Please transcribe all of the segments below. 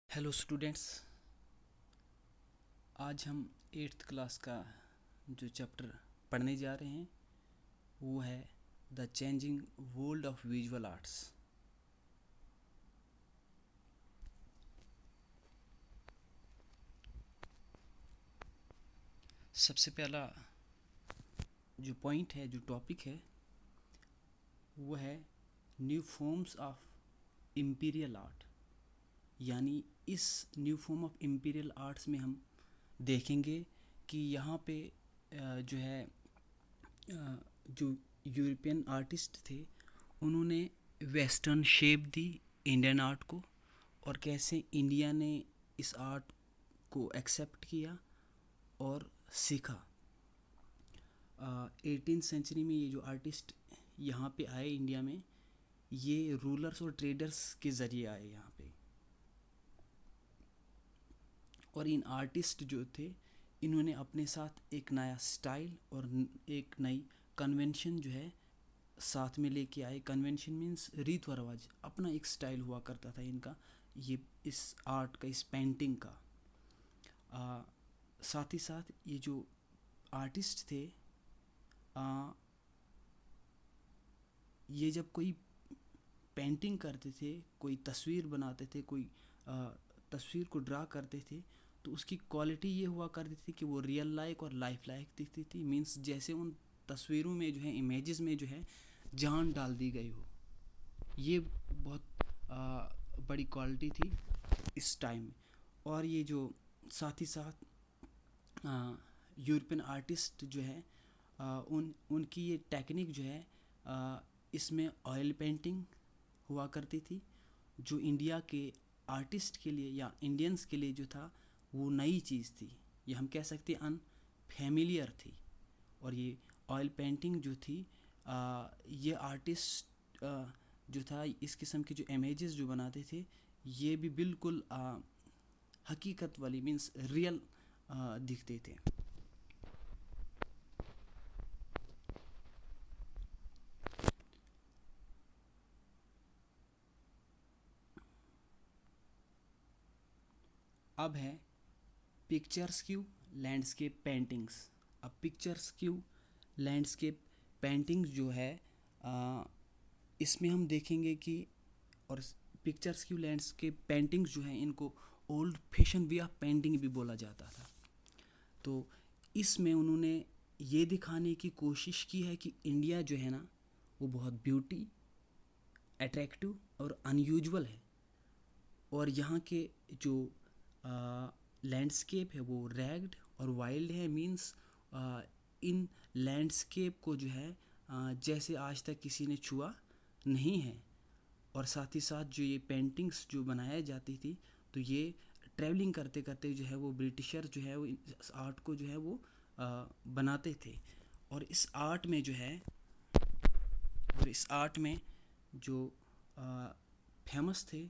Hello students. आज हम eighth class का जो चैप्टर पढ़ने जा रहे हैं वो है the changing world of visual arts. सबसे पहला जो पॉइंट है, जो टॉपिक है, वो है new forms of imperial art. यानी इस new form of imperial arts में हम देखेंगे कि यहाँ पे जो है जो यूरोपियन आर्टिस्ट थे उन्होंने वेस्टर्न शेप दी इंडियन आर्ट को, और कैसे इंडिया ने इस आर्ट को एक्सेप्ट किया और सीखा। 18th सेंचुरी में ये जो आर्टिस्ट यहाँ पे आए इंडिया में, ये रूलर्स और ट्रेडर्स के ज़रिए आए यहाँ पे। और इन आर्टिस्ट जो थे इन्होंने अपने साथ एक नया स्टाइल और एक नई कन्वेंशन जो है साथ में लेके आए। कन्वेंशन मीन्स रीत व रवाज, अपना एक स्टाइल हुआ करता था इनका, ये इस आर्ट का, इस पेंटिंग का। साथ ही साथ ये जो आर्टिस्ट थे, ये जब कोई पेंटिंग करते थे, कोई तस्वीर बनाते थे, कोई तस्वीर को ड्रा करते थे, तो उसकी क्वालिटी ये हुआ करती थी कि वो रियल लाइक और लाइफ लाइक दिखती थी। मीन्स जैसे उन तस्वीरों में जो है, इमेजेस में जो है जान डाल दी गई हो। ये बहुत बड़ी क्वालिटी थी इस टाइम में। और ये जो साथ ही साथ यूरोपियन आर्टिस्ट जो है, उनकी ये टेक्निक जो है, इसमें ऑयल पेंटिंग हुआ करती थी, जो इंडिया के आर्टिस्ट के लिए या इंडियंस के लिए जो था वो नई चीज़ थी। ये हम कह सकते हैं अनफेमिलियर थी। और ये ऑयल पेंटिंग जो थी, ये आर्टिस्ट जो था, इस किस्म के जो इमेजेस जो बनाते थे, ये भी बिल्कुल हकीकत वाली, मीन्स रियल दिखते थे। अब है पिक्चर्स क्यू लैंडस्केप पेंटिंग्स। अब पिक्चर्स क्यू लैंडस्केप पेंटिंग्स जो है, इसमें हम देखेंगे कि, और पिक्चर्स क्यू लैंडस्केप पेंटिंग्स जो हैं, इनको old fashion way of painting भी बोला जाता था। तो इसमें उन्होंने ये दिखाने की कोशिश की है कि इंडिया जो है ना, वो बहुत ब्यूटी, अट्रैक्टिव और अनयूजुअल है। और यहाँ के जो लैंडस्केप है वो रैग्ड और वाइल्ड है। मीन्स इन लैंडस्केप को जो है जैसे आज तक किसी ने छुआ नहीं है। और साथ ही साथ जो ये पेंटिंग्स जो बनाया जाती थी, तो ये ट्रैवलिंग करते करते जो है वो ब्रिटिशर जो है वो इस आर्ट को जो है वो बनाते थे। और इस आर्ट में जो है, और इस आर्ट में जो फेमस थे,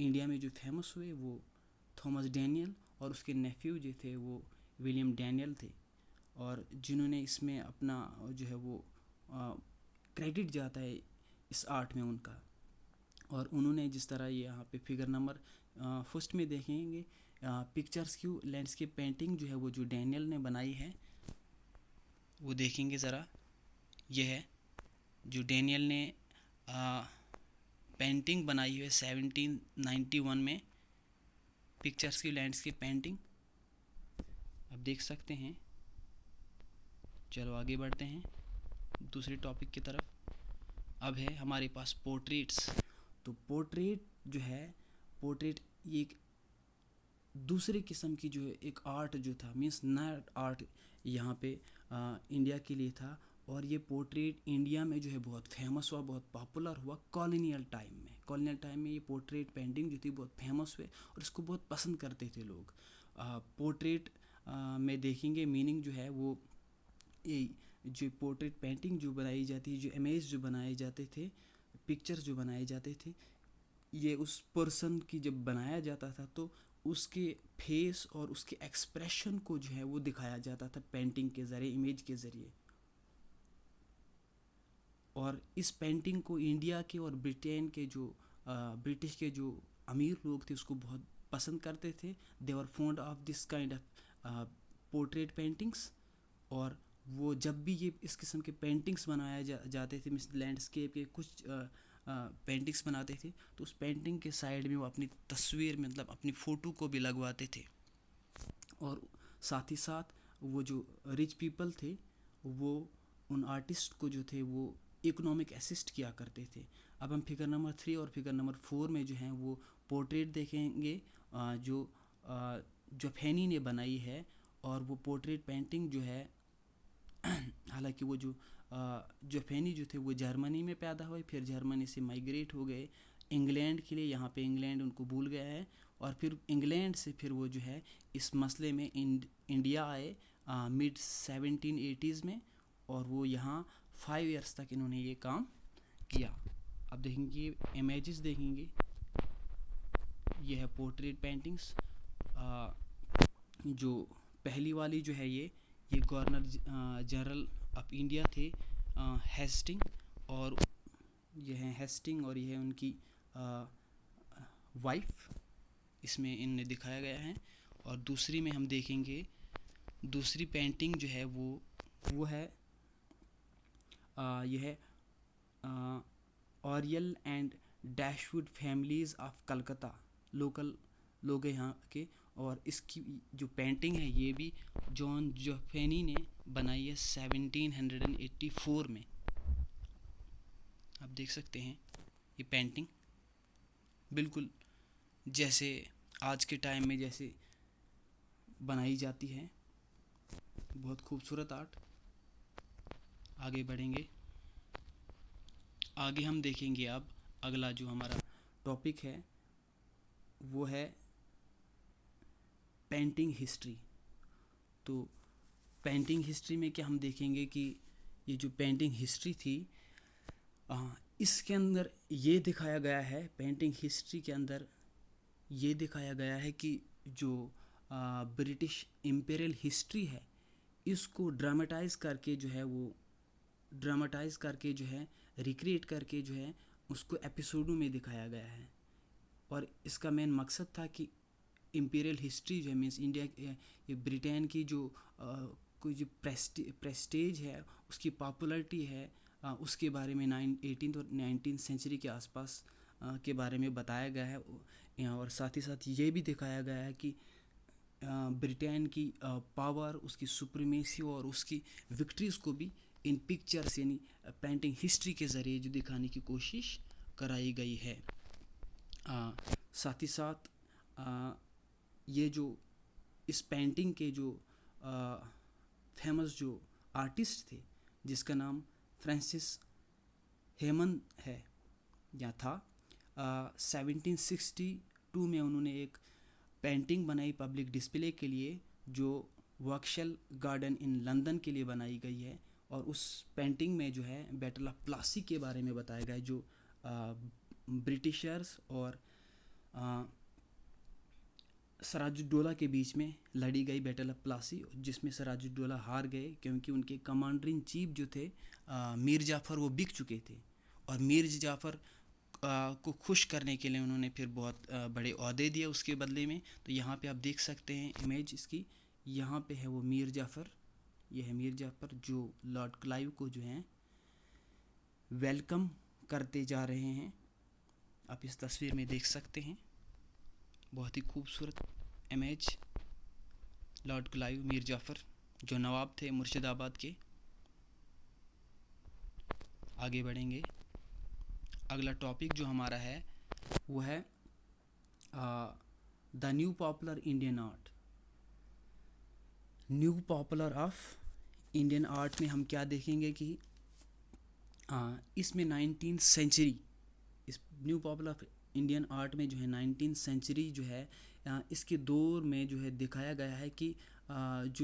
इंडिया में जो फेमस हुए, वो थॉमस डैनियल और उसके नेफ्यू जो थे वो विलियम डैनियल थे। और जिन्होंने इसमें अपना जो है वो क्रेडिट जाता है इस आर्ट में उनका। और उन्होंने जिस तरह ये यहाँ पे फिगर नंबर फर्स्ट में देखेंगे, पिक्चर्स क्यू लैंडस्केप पेंटिंग जो है वो जो डैनियल ने बनाई है, वो देखेंगे ज़रा। ये है जो डैनियल ने पेंटिंग बनाई है 1791 में, पिक्चर्स की लैंडस्केप पेंटिंग। अब देख सकते हैं। चलो आगे बढ़ते हैं दूसरे टॉपिक की तरफ। अब है हमारे पास पोर्ट्रेट्स। तो पोर्ट्रेट जो है, पोर्ट्रेट ये एक दूसरे किस्म की जो है एक आर्ट जो था, मीन्स नया आर्ट यहाँ पे इंडिया के लिए था। और ये पोर्ट्रेट इंडिया में जो है बहुत फेमस हुआ, बहुत पॉपुलर हुआ कॉलोनियल टाइम में। कॉलोनियल टाइम में ये पोर्ट्रेट पेंटिंग जो थी बहुत फेमस हुए और इसको बहुत पसंद करते थे लोग। पोर्ट्रेट में देखेंगे मीनिंग जो है वो, ये जो पोर्ट्रेट पेंटिंग जो बनाई जाती है, जो इमेज जो बनाए जाते थे, पिक्चर्स जो बनाए जाते थे, ये उस पर्सन की जब बनाया जाता था तो उसके फेस और उसके एक्सप्रेशन को जो है वो दिखाया जाता था पेंटिंग के ज़रिए, इमेज के ज़रिए। और इस पेंटिंग को इंडिया के और ब्रिटेन के जो ब्रिटिश के जो अमीर लोग थे उसको बहुत पसंद करते थे, they were fond of this kind of portrait paintings. और वो जब भी ये इस किस्म के पेंटिंग्स जाते थे, मिस लैंडस्केप के कुछ पेंटिंग्स बनाते थे, तो उस पेंटिंग के साइड में वो अपनी तस्वीर मतलब अपनी फ़ोटो को भी लगवाते थे। और साथ ही साथ वो जो रिच पीपल थे वो उन आर्टिस्ट को जो थे वो इकोनॉमिक असिस्ट किया करते थे। अब हम फिगर नंबर 3 और फिगर नंबर 4 में जो है वो पोर्ट्रेट देखेंगे जो जोफेनी ने बनाई है। और वो पोर्ट्रेट पेंटिंग जो है हालांकि वो जो जोफेनी जो थे वो जर्मनी में पैदा हुए, फिर जर्मनी से माइग्रेट हो गए इंग्लैंड के लिए। यहाँ पे इंग्लैंड उनको भूल गया है, और फिर इंग्लैंड से फिर वो जो है इस मसले में इंडिया आए मिड 1780s में, और वो यहाँ 5 इयर्स तक इन्होंने ये काम किया। अब देखेंगे इमेजेस देखेंगे, ये है पोर्ट्रेट पेंटिंग्स। जो पहली वाली जो है ये गवर्नर जनरल ऑफ इंडिया थे हेस्टिंग, और ये है हेस्टिंग और ये है उनकी वाइफ, इसमें इन्हें दिखाया गया है। और दूसरी में हम देखेंगे, दूसरी पेंटिंग जो है वो है यह है Oriel and Dashwood families of Calcutta, local लोग हैं यहाँ के। और इसकी जो पेंटिंग है ये भी जॉन जोफेनी ने बनाई है 1784 में। आप देख सकते हैं ये पेंटिंग बिल्कुल जैसे आज के टाइम में जैसे बनाई जाती है, बहुत खूबसूरत आर्ट। आगे बढ़ेंगे, आगे हम देखेंगे अब अगला जो हमारा टॉपिक है वो है पेंटिंग हिस्ट्री। तो पेंटिंग हिस्ट्री में क्या हम देखेंगे कि ये जो पेंटिंग हिस्ट्री थी इसके अंदर ये दिखाया गया है, पेंटिंग हिस्ट्री के अंदर ये दिखाया गया है कि जो ब्रिटिश इम्पेरियल हिस्ट्री है इसको ड्रामेटाइज करके जो है वो रिक्रिएट करके जो है उसको एपिसोडों में दिखाया गया है। और इसका मेन मकसद था कि इम्पीरियल हिस्ट्री जो है मीन्स इंडिया ये ब्रिटेन की जो कोई जो प्रेस्टेज है, उसकी पॉपुलैरिटी है, उसके बारे में 18th और 19th सेंचुरी के आसपास के बारे में बताया गया है। और साथ ही साथ ये भी दिखाया गया है कि ब्रिटेन की पावर, उसकी सुप्रीमेसी और उसकी विक्ट्रीज़ को भी इन पिक्चर्स यानी पेंटिंग हिस्ट्री के ज़रिए जो दिखाने की कोशिश कराई गई है। साथ ही साथ ये जो इस पेंटिंग के जो फेमस जो आर्टिस्ट थे जिसका नाम फ्रांसिस हेमन है या था, 1762 में उन्होंने एक पेंटिंग बनाई पब्लिक डिस्प्ले के लिए जो वॉक्शेल गार्डन इन लंदन के लिए बनाई गई है। और उस पेंटिंग में जो है बैटल ऑफ प्लासी के बारे में बताया गया है, जो ब्रिटिशर्स और सिराजुद्दौला के बीच में लड़ी गई बैटल ऑफ प्लासी, जिसमें सिराजुद्दौला हार गए क्योंकि उनके कमांडर इन चीफ जो थे मीर जाफ़र वो बिक चुके थे। और मीर जाफ़र को खुश करने के लिए उन्होंने फिर बहुत बड़े ओहदे दिए उसके बदले में। तो यहाँ पे आप देख सकते हैं इमेज इसकी, यहाँ पे है वो मीर जाफ़र, ये है मीर जाफ़र जो लॉर्ड क्लाइव को जो है वेलकम करते जा रहे हैं। आप इस तस्वीर में देख सकते हैं, बहुत ही खूबसूरत image. Lord Clive, Mir Jafar जो नवाब थे मुर्शिदाबाद के। आगे बढ़ेंगे, अगला टॉपिक जो हमारा है वो है the new popular Indian art. New popular of Indian art में हम क्या देखेंगे कि इसमें 19th सेंचुरी, इस new popular of Indian art में जो है 19th सेंचुरी जो है इसके दौर में जो है दिखाया गया है कि ये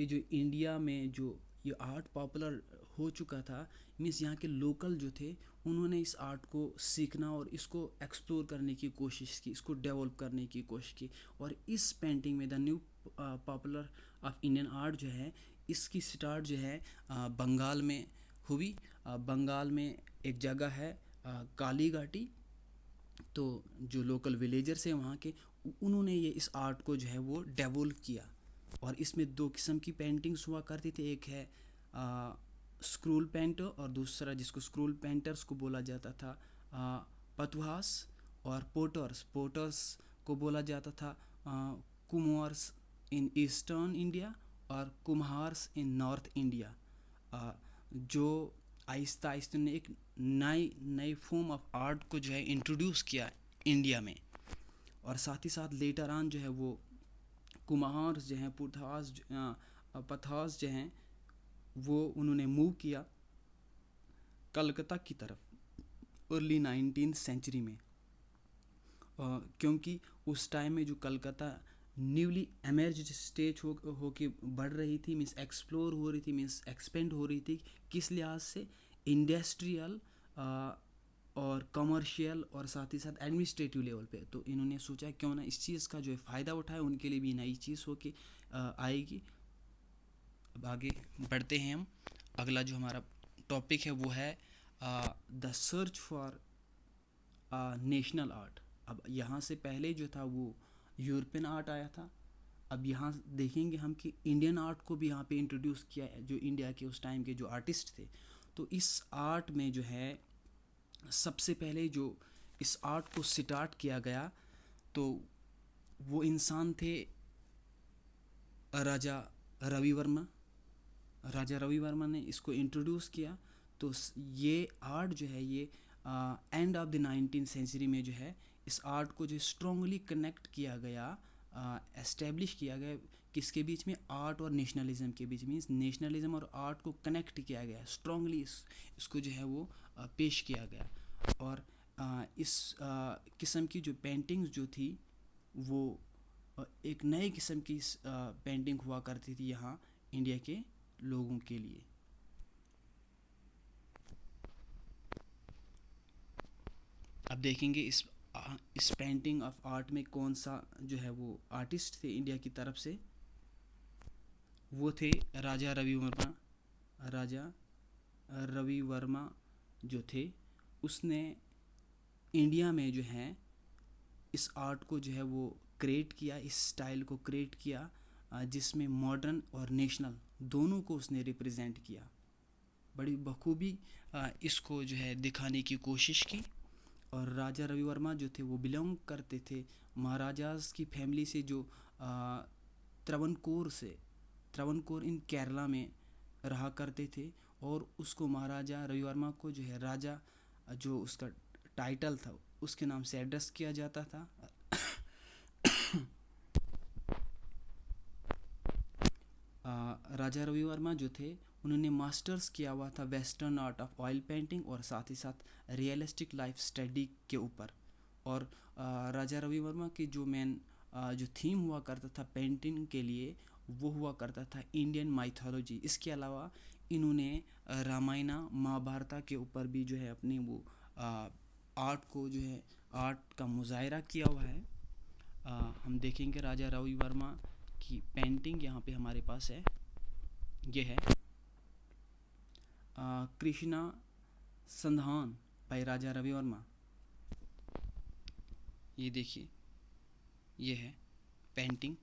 जो इंडिया में जो ये आर्ट पॉपुलर हो चुका था, मीन्स यहाँ के लोकल जो थे उन्होंने इस आर्ट को सीखना और इसको एक्सप्लोर करने की कोशिश की, इसको डेवलप करने की कोशिश की। और इस पेंटिंग में the new popular of Indian art जो है इसकी स्टार्ट जो है बंगाल में हुई। बंगाल में एक जगह है काली घाटी, तो जो लोकल विलेजर्स हैं वहाँ के, उन्होंने ये इस आर्ट को जो है वो डेवलप किया। और इसमें दो किस्म की पेंटिंग्स हुआ करती थी, एक है स्क्रूल पेंटर और दूसरा जिसको स्क्रूल पेंटर्स को बोला जाता था पतवास, और पोटर्स पोटर्स को बोला जाता था कुम्हार्स इन ईस्टर्न इंडिया और कुम्हार्स इन नॉर्थ इंडिया। जो आहिस्ता आहिस्ता ने एक नई नई फॉर्म ऑफ आर्ट को जो है इंट्रोड्यूस किया इंडिया में। और साथ ही साथ लेटर ऑन जो है वो कुम्हार्स जो हैं पथास जो हैं वो उन्होंने मूव किया कलकत्ता की तरफ अर्ली 19th सेंचुरी में। क्योंकि उस टाइम में जो कलकत्ता न्यूली एमर्ज स्टेज हो के बढ़ रही थी, मीन्स एक्सप्लोर हो रही थी, मीन्स एक्सपेंड हो रही थी, किस लिहाज से इंडस्ट्रियल और कमर्शियल और साथ ही साथ एडमिनिस्ट्रेटिव लेवल पे। तो इन्होंने सोचा क्यों ना इस चीज़ का जो है फ़ायदा उठाए, उनके लिए भी नई चीज़ हो के आएगी। अब आगे बढ़ते हैं हम। अगला जो हमारा टॉपिक है वो है the search for national art. अब यहाँ से पहले जो था वो यूरोपियन आर्ट आया था। अब यहाँ देखेंगे हम कि इंडियन आर्ट को भी यहाँ पे इंट्रोड्यूस किया है, जो इंडिया के उस टाइम के जो आर्टिस्ट थे। तो इस आर्ट में जो है सबसे पहले जो इस आर्ट को स्टार्ट किया गया तो वो इंसान थे राजा रवि वर्मा। राजा रवि वर्मा ने इसको इंट्रोड्यूस किया। तो ये आर्ट जो है ये end of the 19th century में जो है इस आर्ट को जो स्ट्रॉन्गली कनेक्ट किया गया, एस्टेब्लिश किया गया किसके बीच में, आर्ट और नेशनलिज्म के बीच में। नेशनलिज्म और आर्ट को कनेक्ट किया गया स्ट्रॉन्गली, इसको जो है वो पेश किया गया। और इस किस्म की जो पेंटिंग्स जो थी वो एक नए किस्म की पेंटिंग हुआ करती थी यहाँ इंडिया के लोगों के लिए। अब देखेंगे इस पेंटिंग ऑफ आर्ट में कौन सा जो है वो आर्टिस्ट थे इंडिया की तरफ से। वो थे राजा रवि वर्मा। राजा रवि वर्मा जो थे उसने इंडिया में जो है इस आर्ट को जो है वो क्रिएट किया, इस स्टाइल को क्रिएट किया जिसमें मॉडर्न और नेशनल दोनों को उसने रिप्रेजेंट किया। बड़ी बखूबी इसको जो है दिखाने की कोशिश की। और राजा रवि वर्मा जो थे वो बिलोंग करते थे महाराजास की फैमिली से, जो त्रावणकोर इन केरला में रहा करते थे। और उसको महाराजा रवि वर्मा को जो है राजा जो उसका टाइटल था उसके नाम से एड्रेस किया जाता था। राजा रवि वर्मा जो थे उन्होंने मास्टर्स किया हुआ था western art of oil painting और साथ ही साथ रियलिस्टिक लाइफ स्टडी के ऊपर। और राजा रवि वर्मा की जो मेन जो थीम हुआ करता था पेंटिंग के लिए वो हुआ करता था इंडियन माइथोलॉजी। इसके अलावा इन्होंने रामायण महाभारत के ऊपर भी जो है अपनी वो आर्ट को जो है आर्ट का मुजाहरा किया हुआ है। हम देखेंगे राजा रवि वर्मा की पेंटिंग यहाँ पे हमारे पास है। ये है कृष्णा संधान बाय राजा रवि वर्मा। ये देखिए ये है पेंटिंग।